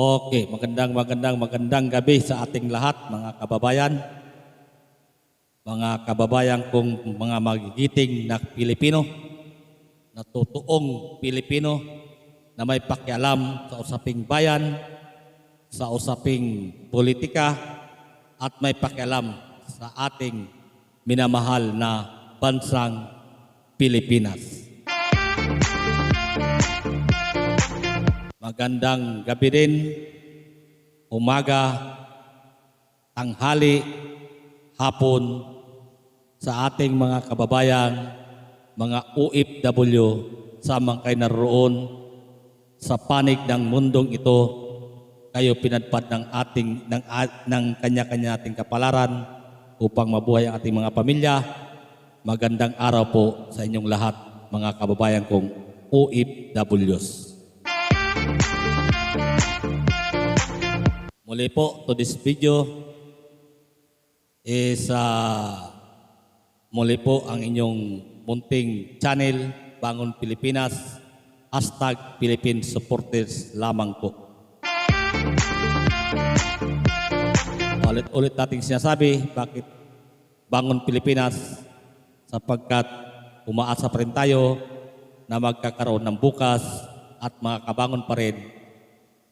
Okay, magandang gabi sa ating lahat, mga kababayan. Mga kababayan kong mga magigiting na Pilipino, na totoong Pilipino, na may pakialam sa usaping bayan, sa usaping politika, at may pakialam sa ating minamahal na bansang Pilipinas. Magandang gabi din, umaga, tanghali, hapon sa ating mga kababayan, mga OFW sa mga kayo naroon sa panig ng mundong ito. Kayo pinadpad ng kanya-kanya nating kapalaran upang mabuhay ang ating mga pamilya. Magandang araw po sa inyong lahat, mga kababayan kong OFWs. Muli po, to this video is muli po ang inyong munting channel, Bangon Pilipinas, #Philippine Supporters lamang po. Ulit nating sinasabi, bakit Bangon Pilipinas? Sapagkat umaasa pa rin tayo na magkakaroon ng bukas at makakabangon pa rin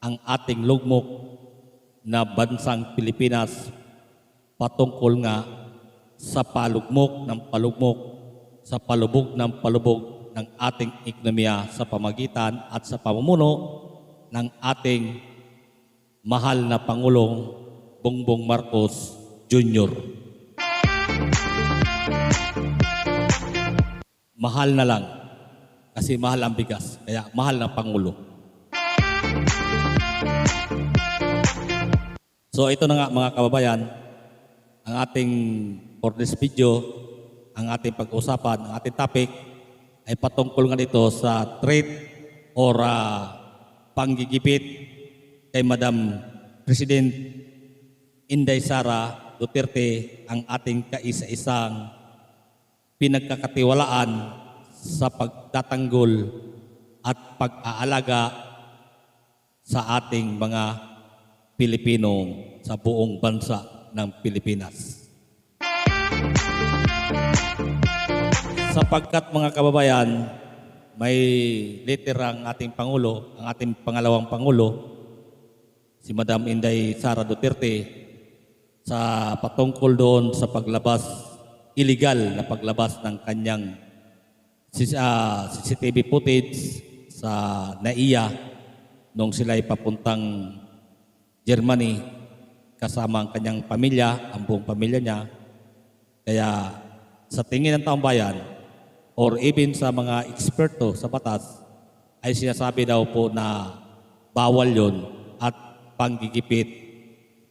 ang ating lugmok na bansang Pilipinas patungkol nga sa palugmok ng palugmok, sa palubog ng palubog ng ating ekonomiya sa pamagitan at sa pamumuno ng ating mahal na Pangulong Bongbong Marcos Jr. Mahal na lang kasi mahal ang bigas, kaya mahal na Pangulo. So ito na nga, mga kababayan, ang ating for this video, ang ating pag-usapan, ang ating topic ay patungkol nga dito sa threat or panggigipit kay Madam President Inday Sara Duterte, ang ating kaisa-isang pinagkakatiwalaan sa pagtatanggol at pag-aalaga sa ating mga Pilipino sa buong bansa ng Pilipinas. Sapagkat, mga kababayan, may letter ang ating Pangulo, ang ating pangalawang Pangulo, si Madam Inday Sara Duterte, sa patungkol doon sa paglabas, illegal na paglabas ng kanyang CCTV footage sa NAIA nung sila ay papuntang Germany kasama ang kanyang pamilya, ang buong pamilya niya. Kaya sa tingin ng taong bayan or even sa mga eksperto sa batas ay sinasabi daw po na bawal yon at panggigipit,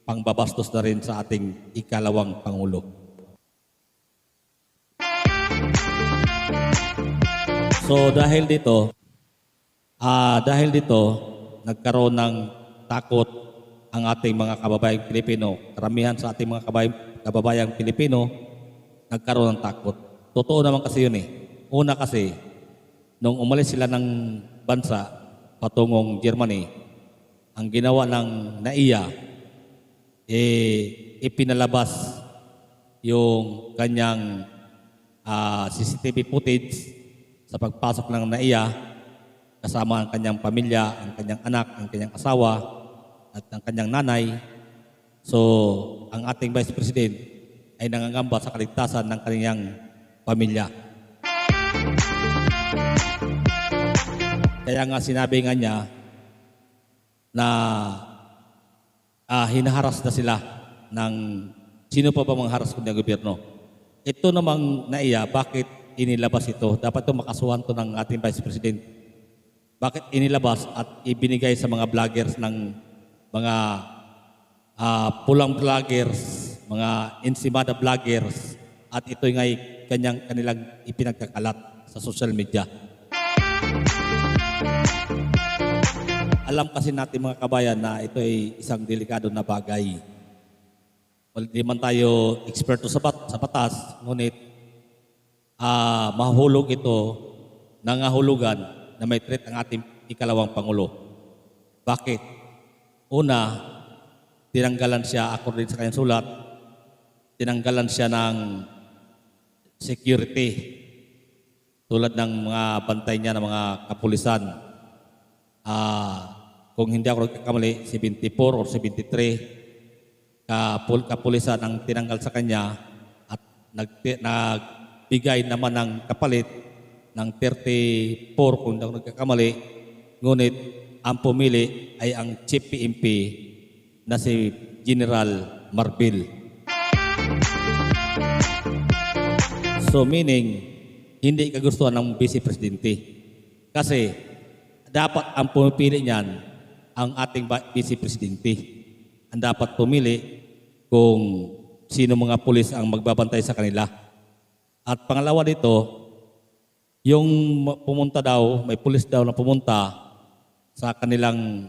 pangbabastos na rin sa ating ikalawang Pangulo. So dahil dito nagkaroon ng takot ang ating mga kababayang Pilipino. Karamihan sa ating mga kababayang Pilipino nagkaroon ng takot. Totoo naman kasi yun eh. Una kasi, nung umalis sila ng bansa patungong Germany, ang ginawa ng NAIA, ipinalabas yung kanyang CCTV footage sa pagpasok ng NAIA kasama ang kanyang pamilya, ang kanyang anak, ang kanyang asawa, at ang kanyang nanay. So, ang ating Vice President ay nangangamba sa kaligtasan ng kanyang pamilya. Kaya nga sinabi nga niya na hinaharas na sila ng sino pa ba mga haras kundi ang gobyerno. Ito namang NAIA, bakit inilabas ito? Dapat ito makasuhan to ng ating Vice President. Bakit inilabas at ibinigay sa mga vloggers ng mga pulang vloggers, mga ensimada vloggers, at ito ngay kanilang ipinagkakalat sa social media. Alam kasi natin, mga kabayan, na ito ay isang delikado na bagay. Hindi man tayo eksperto sa batas, ngunit mahulog ito, nangahulugan na may threat ang ating ikalawang Pangulo. Bakit? Una, tinanggalan siya, according sa kanyang sulat, tinanggalan siya ng security tulad ng mga bantay niya ng mga kapulisan. Kung hindi ako nagkakamali, 74 or 73 kapulisan ang tinanggal sa kanya at nagbigay naman ng kapalit ng 34 kung hindi ako nagkakamali. Ngunit ang pumili ay ang Chief PNP na si General Marbil. So meaning, hindi kagustuhan ng Vice Presidente. Kasi dapat ang pumipili niyan ang ating Vice Presidente. Ang dapat pumili kung sino mga pulis ang magbabantay sa kanila. At pangalawa dito, yung pumunta daw, may pulis daw na pumunta sa kanilang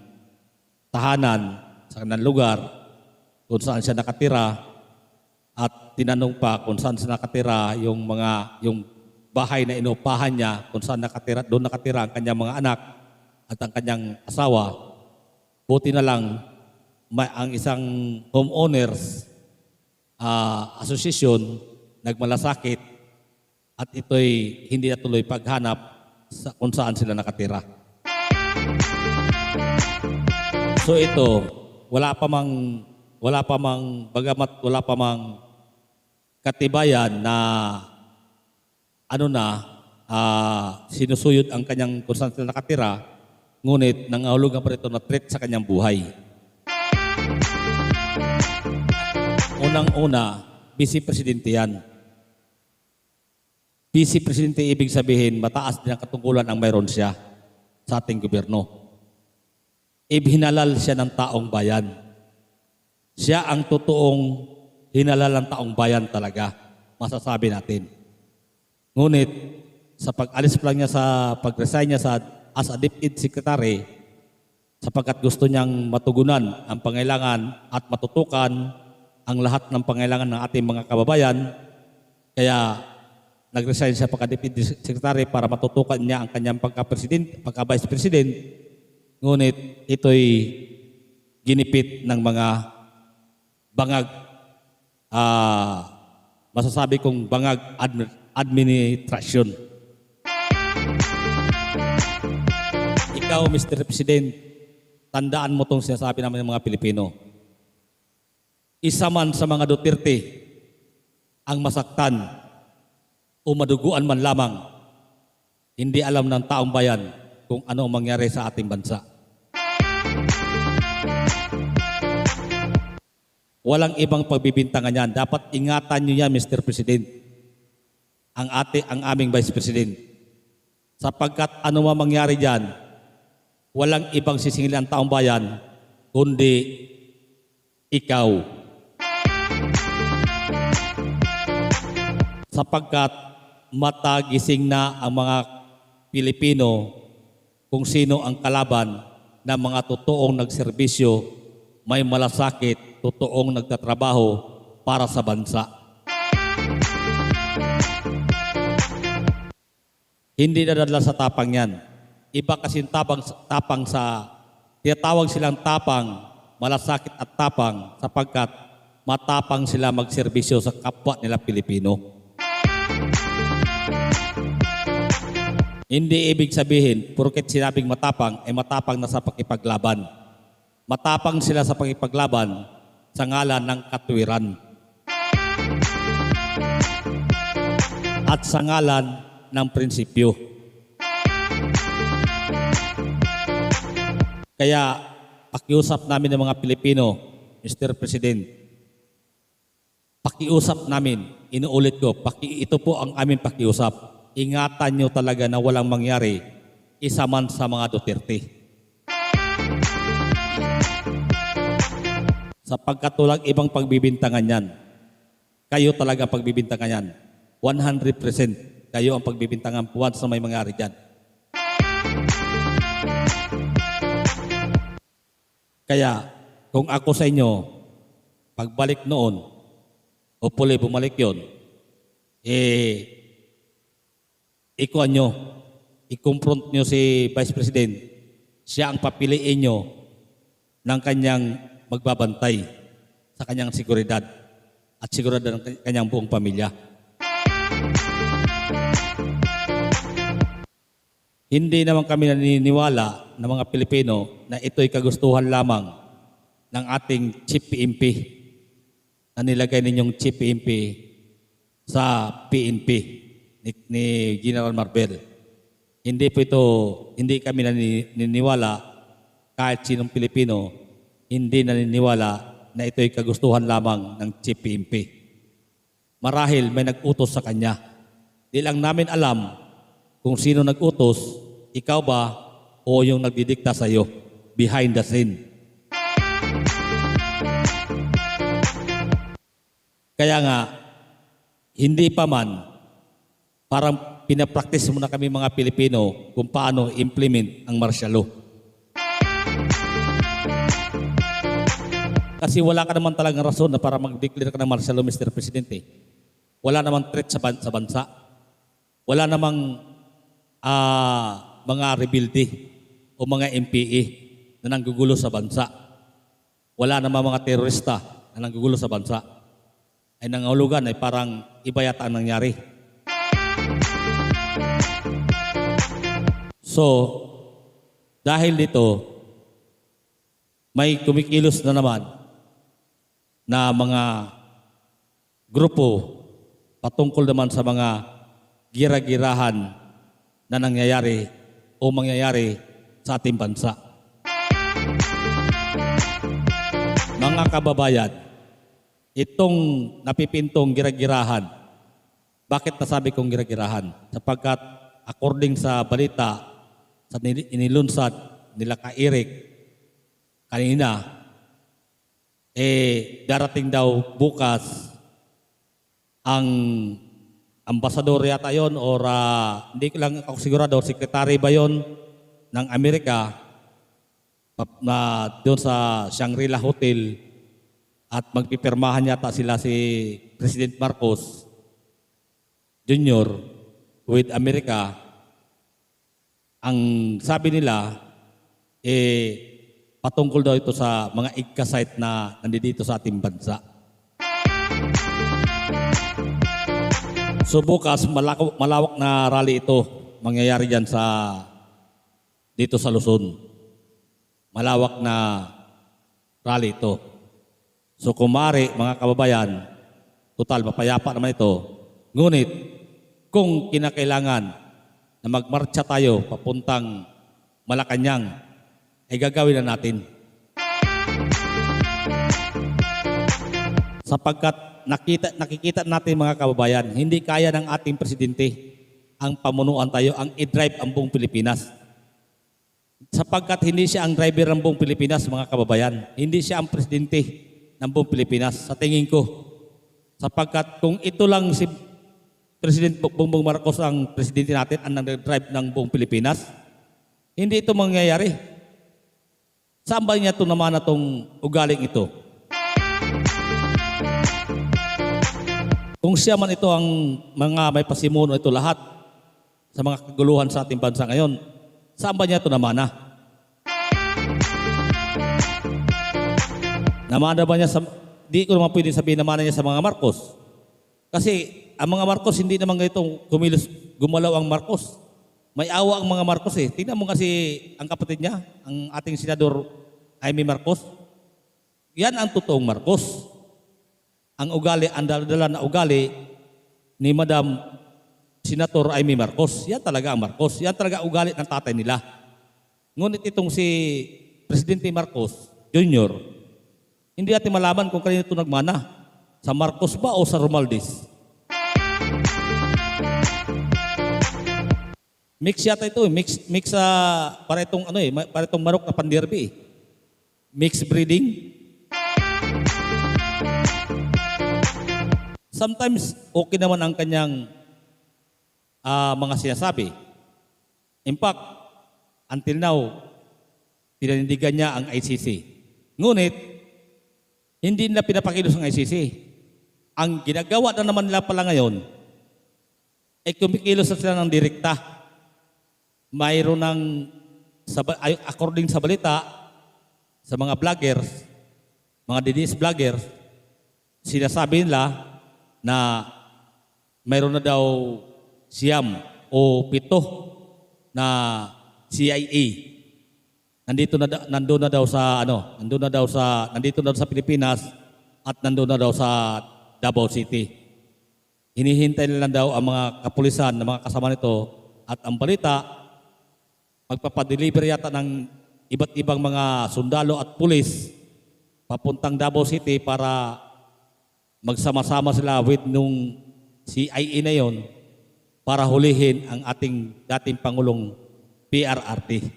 tahanan, sa kanilang lugar, kung saan siya nakatira, at tinanong pa kung saan siya nakatira, yung bahay na inupahan niya, kung saan nakatira, doon nakatira ang kanyang mga anak at ang kanyang asawa. Buti na lang, ang isang homeowners association nagmalasakit at ito'y hindi natuloy paghanap sa kung saan sila nakatira. So ito, bagamat wala pa mang katibayan na sinusuyod ang kanyang kung saan sila nakatira, ngunit nangahulugan pa rito na threat sa kanyang buhay. Unang-una, Vice Presidente yan. Vice Presidente ibig sabihin, mataas din ang katungkulan ang mayroon siya sa ating gobyerno. Ibhinalal siya ng taong bayan. Siya ang totoong hinalal ng taong bayan talaga, masasabi natin. Ngunit, sa pag-alis pa lang niya pag-resign niya as a Deputy Secretary, sapagkat gusto niyang matugunan ang pangailangan at matutukan ang lahat ng pangailangan ng ating mga kababayan, kaya nag-resign siya pagka-Deputy Secretary para matutukan niya ang kanyang pagka-Vice President. Ngunit ito'y ginipit ng mga bangag, masasabi kong bangag administrasyon. Ikaw, Mr. President, tandaan mo itong sinasabi namin ng mga Pilipino. Isa man sa mga Duterte ang masaktan o maduguan man lamang, hindi alam ng taong bayan kung ano ang mangyari sa ating bansa. Walang ibang pagbibintangan yan. Dapat ingatan nyo yan, Mr. President, ang aming Vice President. Sapagkat ano man mangyari dyan, walang ibang sisingil ang taong bayan, kundi ikaw. Sapagkat matagising na ang mga Pilipino kung sino ang kalaban ng mga totoong nagserbisyo, may malasakit, totoong nagtatrabaho para sa bansa. Hindi nadadala sa tapang yan. Iba kasi tapang sa, tinatawag silang tapang, malasakit at tapang sapagkat matapang sila magserbisyo sa kapwa nila Pilipino. Hindi ibig sabihin, porket sinabing matapang, ay matapang na sa pakipaglaban. Matapang sila sa pakipaglaban sa ngalan ng katwiran. At sa ngalan ng prinsipyo. Kaya, pakiusap namin ng mga Pilipino, Mr. President, pakiusap namin, inuulit ko, ito po ang aming pakiusap. Ingatan nyo talaga na walang mangyari isa man sa mga Duterte. Sapagkat walang ibang pagbibintangan yan. Kayo talaga pagbibintangan yan. 100% kayo ang pagbibintangan once na may mangyari dyan. Kaya kung ako sa inyo, pagbalik noon, hopefully bumalik yun, ikuan nyo, i-confront nyo si Vice President, siya ang papiliin nyo ng kanyang magbabantay sa kanyang seguridad at seguridad ng kanyang buong pamilya. Hindi naman kami naniniwala ng mga Pilipino na ito'y kagustuhan lamang ng ating Chief PNP na nilagay ninyong Chief PNP sa PNP ni General Marbel. Hindi kami naniniwala, kahit sinong Pilipino, hindi naniniwala na ito'y kagustuhan lamang ng Chief PNP. Marahil may nag-utos sa kanya. Di lang namin alam kung sino nag-utos, ikaw ba o yung nagdidikta sa iyo behind the scene. Kaya nga, hindi pa man, parang pinapractice muna kami mga Pilipino kung paano implement ang martial law. Kasi wala ka naman talagang rason na para mag-declare ka ng martial law, Mr. Presidente. Wala namang threat sa bansa. Wala namang mga rebelde o mga MPA na nanggugulo sa bansa. Wala namang mga terorista na nanggugulo sa bansa. Ay nangahulugan ay parang iba yata ang nangyari. So, dahil dito, may kumikilos na naman na mga grupo patungkol naman sa mga gira-girahan na nangyayari o mangyayari sa ating bansa. Mga kababayan, itong napipintong gira-girahan, bakit nasabi kong gira-girahan? Sapagkat according sa balita, sa inilunsad nila ka Eric kanina, darating daw bukas ang ambasador yata yon or hindi lang ako sigurado, sekretary ba yon ng Amerika na doon sa Shangri-La Hotel at magpipirmahan yata sila si President Marcos Jr. with Amerika. Ang sabi nila, patungkol daw ito sa mga igka-site na nandito sa ating bansa. So bukas, malawak na rally ito. Mangyayari dyan dito sa Luzon. Malawak na rally ito. So kung maaari, mga kababayan, total, mapayapa naman ito. Ngunit, kung kinakailangan na magmarcha tayo papuntang Malacanang, ay gagawin na natin. Sapagkat nakikita natin mga kababayan, hindi kaya ng ating presidente ang pamunuan tayo, ang i-drive ang buong Pilipinas. Sapagkat hindi siya ang driver ng buong Pilipinas, mga kababayan. Hindi siya ang presidente ng buong Pilipinas, sa tingin ko. Sapagkat kung ito lang si President Bongbong Marcos ang presidente natin, ang nag-drive ng buong Pilipinas, hindi ito mangyayari. Saan ba niya ito naman na itong ugaling ito? Kung siya man ito ang mga may pasimuno ito lahat sa mga kaguluhan sa ating bansa ngayon, saan ba niya ito namana? Namana ba niya sa... Di ko naman pwede sabihin namana niya sa mga Marcos. Kasi ang mga Marcos, hindi naman ganito gumalaw ang Marcos. May awa ang mga Marcos eh. Tingnan mo kasi ang kapatid niya, ang ating senador Jaime Marcos. Yan ang totoong Marcos. Ang ugali, ang dala na ugali ni Madam Senator Jaime Marcos. Yan talaga ang Marcos. Yan talaga ugali ng tatay nila. Ngunit itong si Presidente Marcos Jr., hindi natin malaman kung kanino ito nagmana. Sa Marcos ba o sa Romualdez? Mix yata ito, mix sa para itong para itong manok na pandirbi. Mix breeding. Sometimes okay naman ang kanyang mga sinasabi. In fact, until now, pinanindigan niya ang ICC. Ngunit, hindi nila pinapakilos ang ICC. Ang ginagawa na naman nila pala ngayon, ay kumikilos na sila ng direkta. Mayroon ng, according sa balita, sa mga vloggers, mga DDS vloggers, sinasabi nila na mayroon na daw siyam o 7 na CIA. Nandito na daw sa Pilipinas at nandun na daw sa Davao City. Hinihintay nila daw ang mga kapulisan na mga kasama nito at ang balita, magpapadeliver yata ng iba't ibang mga sundalo at pulis papuntang Davao City para magsama-sama sila with nung CIA na yon para hulihin ang ating dating Pangulong PRRT.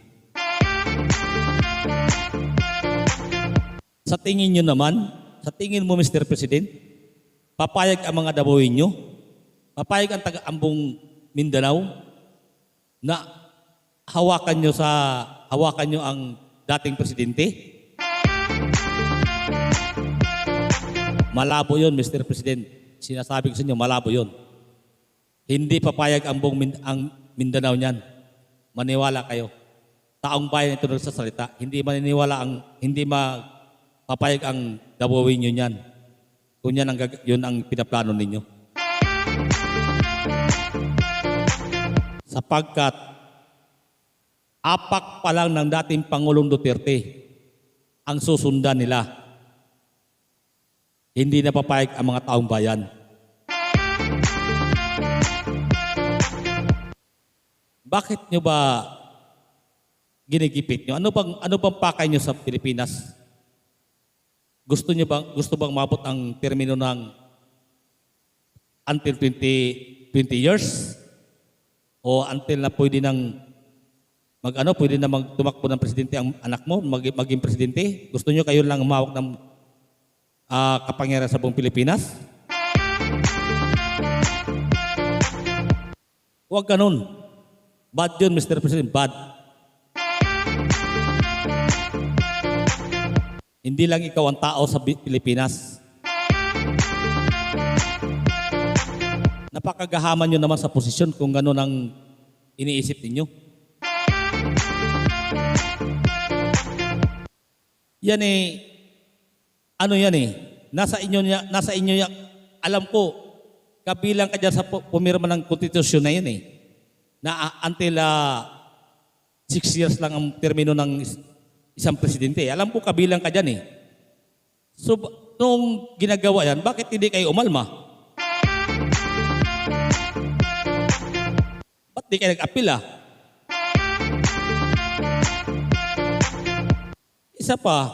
Sa tingin nyo naman, sa tingin mo Mr. President, papayag ang mga Davaoin nyo, papayag ang taga-ambong Mindanao na hawakan nyo ang dating presidente? Malabo yon, Mr. President. Sinasabi ko sa inyo, malabo yon. Hindi papayag ang Mindanao niyan. Maniwala kayo. Taong bayan ito nagsasalita. Hindi papayag ang Davaoin nyo niyan. Kung yun ang pinaplano ninyo. Sapagkat apak pa lang ng dating Pangulong Duterte ang susundan nila. Hindi na papayag ang mga taong bayan. Bakit nyo ba ginigipit nyo? Ano bang pakay nyo sa Pilipinas? Gusto bang mabot ang termino ng until 20 years? O until na pwede na tumakbo ng presidente ang anak mo, maging presidente? Gusto nyo kayo lang umawak ng kapangyarihan sa buong Pilipinas? Huwag ganun. Bad yun, Mr. President. Bad. Hindi lang ikaw ang tao sa Pilipinas. Napakagahaman nyo naman sa posisyon kung gano'n ang iniisip ninyo. Yan nasa inyo yan. Alam ko, kabilang ka dyan sa pumirma ng konstitusyon na yun na until 6 years lang ang termino ng isang presidente. Alam ko kabilang ka dyan So, nung ginagawa yan, bakit hindi kayo umalma? Ba't di kayo nag-appeal Isa pa,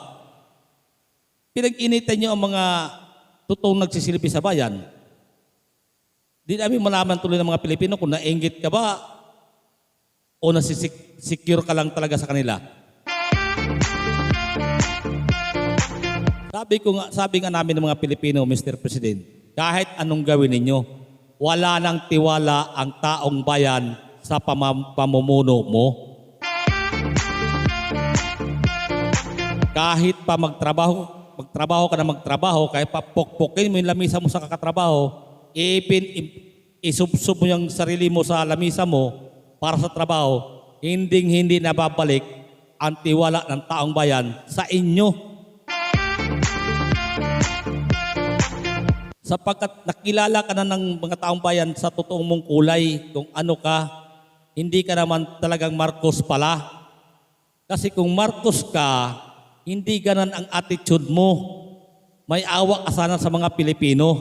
pinag-initan nyo ang mga totoong nagsisilbi sa bayan. Di namin malaman tuloy ng mga Pilipino kung nainggit ka ba o nasisecure ka lang talaga sa kanila. Sabi nga namin ng mga Pilipino, Mr. President, kahit anong gawin ninyo, wala nang tiwala ang taong bayan sa pamumuno mo. Kahit pa magtrabaho ka na magtrabaho, kahit pa pokpokin mo yung lamisa mo sa kakatrabaho, isubsob mo yung sarili mo sa lamisa mo para sa trabaho, hindi nababalik ang tiwala ng taong bayan sa inyo. Sapagkat nakilala ka na ng mga taong bayan sa totoong mong kulay, kung ano ka, hindi ka naman talagang Marcos pala. Kasi kung Marcos ka, hindi ganan ang attitude mo. May awa ka sana sa mga Pilipino.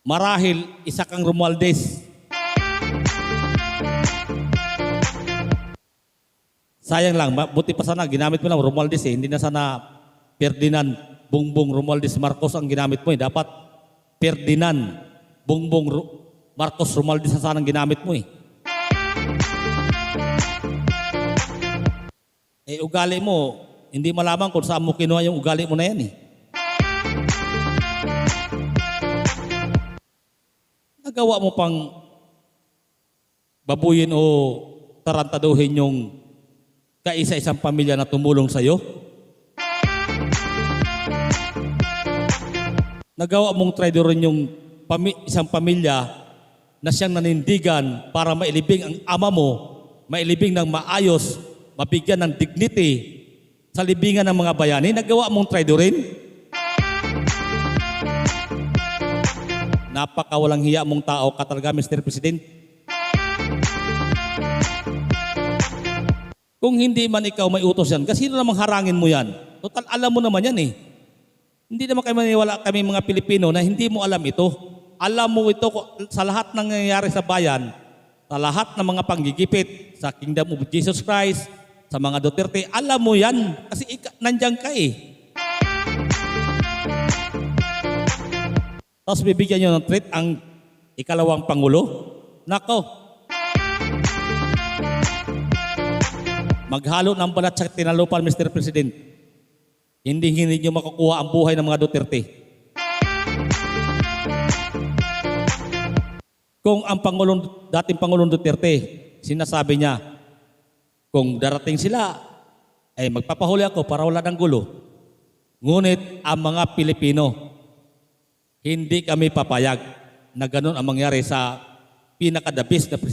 Marahil, isa kang Romualdez. Sayang lang, buti pa sana, ginamit mo lang Romualdez hindi na sana Ferdinand Bongbong Romualdez Marcos ang ginamit mo Dapat Ferdinand Bongbong Marcos Romualdez na sana ang ginamit mo Ugali mo, hindi malaman kung saan mo kinuha yung ugali mo na yan Nagawa mo pang babuyin o tarantaduhin yung kaisa-isang pamilya na tumulong sa'yo? Nagawa mong traidorin yung isang pamilya na siyang nanindigan para mailibing ang ama mo mailibing ng maayos, mabigyan ng dignity sa libingan ng mga bayani, nagawa mong traidorin? Napakawalang hiya mong tao ka talaga, Mr. President. Kung hindi man ikaw may utos yan, kasi sino namang harangin mo yan? Total, alam mo naman yan eh. Hindi naman kayo maniwala kami mga Pilipino na hindi mo alam ito. Alam mo ito sa lahat ng nangyayari sa bayan, sa lahat ng mga panggigipit, sa Kingdom of Jesus Christ, sa mga Duterte, alam mo yan. Kasi nandiyan ka eh. Tapos bibigyan nyo ng treat ang ikalawang Pangulo? Nako. Maghalo ng balat sa tinalupan, Mr. President. Hindi nyo makukuha ang buhay ng mga Duterte. Kung ang dating Pangulong Duterte, sinasabi niya, kung darating sila, ay magpapahuli ako para wala ng gulo. Ngunit ang mga Pilipino, hindi kami papayag na ganun ang mangyari sa pinaka-the best na